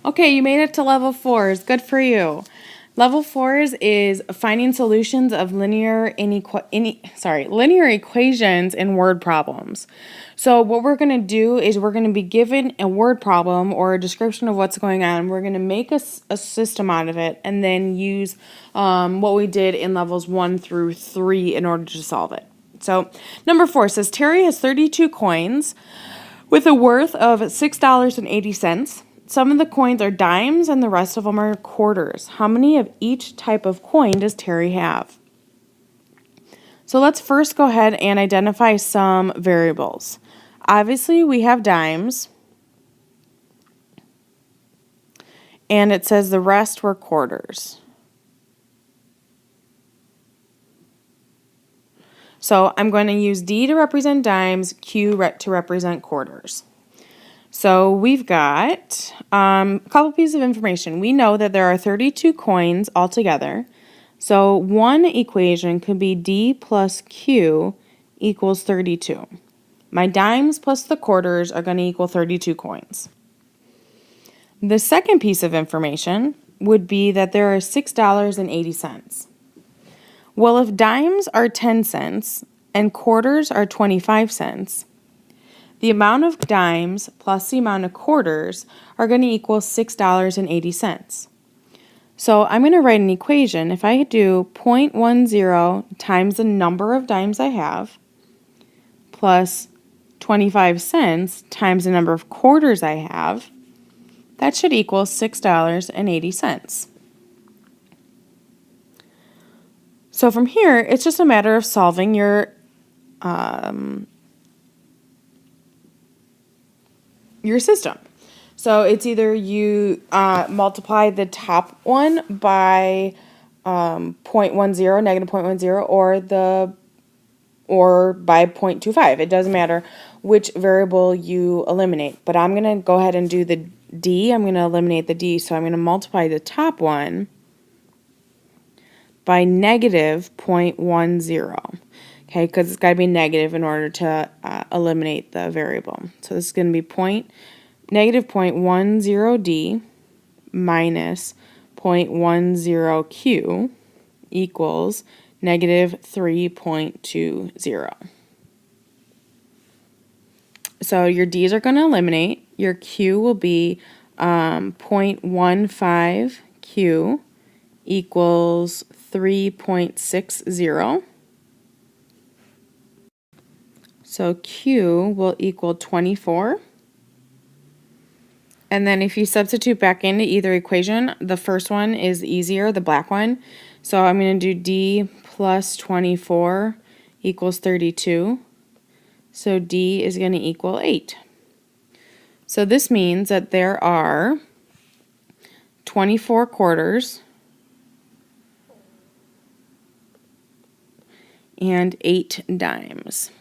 Okay, you made it to level 4s. Good for you. Level 4s is finding solutions of linear equations in word problems. So what we're going to do is we're going to be given a word problem or a description of what's going on. We're going to make a system out of it and then use what we did in levels 1 through 3 in order to solve it. So number 4 says Terry has 32 coins with a worth of $6.80. Some of the coins are dimes and the rest of them are quarters. How many of each type of coin does Terry have? So let's first go ahead and identify some variables. Obviously, we have dimes, and it says the rest were quarters. So I'm going to use D to represent dimes, Q to represent quarters. So we've got a couple pieces of information. We know that there are 32 coins altogether. So one equation could be D plus Q equals 32. My dimes plus the quarters are going to equal 32 coins. The second piece of information would be that there are $6.80. Well, if dimes are 10 cents and quarters are 25 cents, the amount of dimes plus the amount of quarters are going to equal $6.80. So I'm going to write an equation. If I do 0.10 times the number of dimes I have plus 25 cents times the number of quarters I have, that should equal $6.80. So from here, it's just a matter of solving your system. So it's either you multiply the top one by 0.10, negative 0.10, or by 0.25. It doesn't matter which variable you eliminate. But I'm going to go ahead and do the D. I'm going to eliminate the D. So I'm going to multiply the top one by negative 0.10. Okay, because it's got to be negative in order to eliminate the variable. So this is going to be negative 0.10D minus 0.10Q equals negative 3.20. So your D's are going to eliminate. Your Q will be 0.15Q equals 3.60. So Q will equal 24. And then if you substitute back into either equation, the first one is easier, the black one. So I'm going to do D plus 24 equals 32. So D is going to equal 8. So this means that there are 24 quarters and 8 dimes.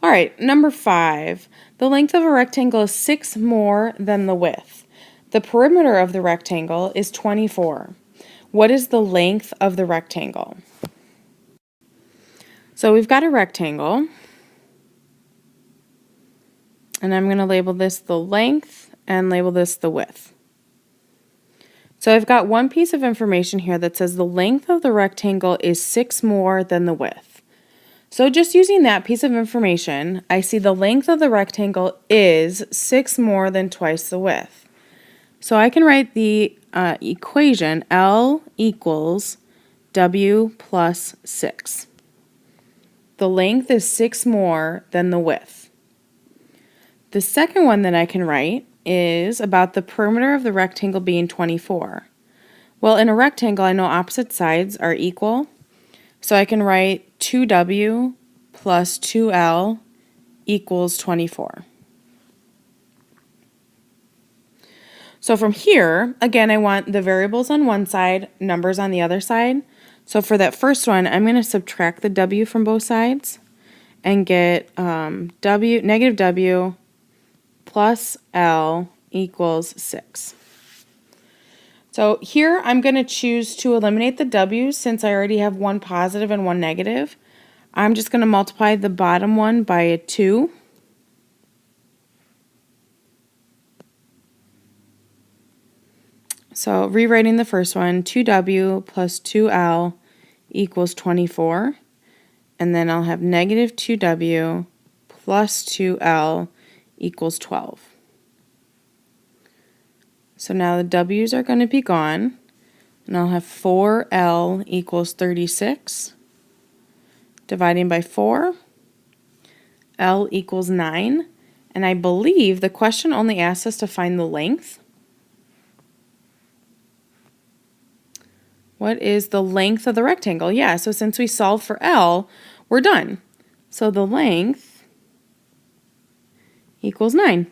All right, number 5. The length of a rectangle is 6 more than the width. The perimeter of the rectangle is 24. What is the length of the rectangle? So we've got a rectangle, and I'm going to label this the length and label this the width. So I've got one piece of information here that says the length of the rectangle is 6 more than the width. So just using that piece of information, I see the length of the rectangle is 6 more than twice the width. So I can write the equation L equals W plus 6. The length is 6 more than the width. The second one that I can write is about the perimeter of the rectangle being 24. Well, in a rectangle, I know opposite sides are equal. So I can write 2W plus 2L equals 24. So from here, again, I want the variables on one side, numbers on the other side. So for that first one, I'm going to subtract the W from both sides and get negative W plus L equals 6. So here I'm going to choose to eliminate the W's since I already have one positive and one negative. I'm just going to multiply the bottom one by a 2. So rewriting the first one, 2w plus 2l equals 24. And then I'll have negative 2w plus 2l equals 12. So now the w's are going to be gone. And I'll have 4l equals 36. Dividing by 4, l equals 9. And I believe the question only asks us to find the length. What is the length of the rectangle? Yeah, so since we solved for L, we're done. So the length equals 9.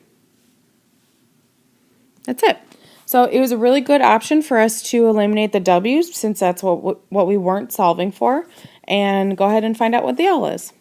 That's it. So it was a really good option for us to eliminate the W's since that's what we weren't solving for. And go ahead and find out what the L is.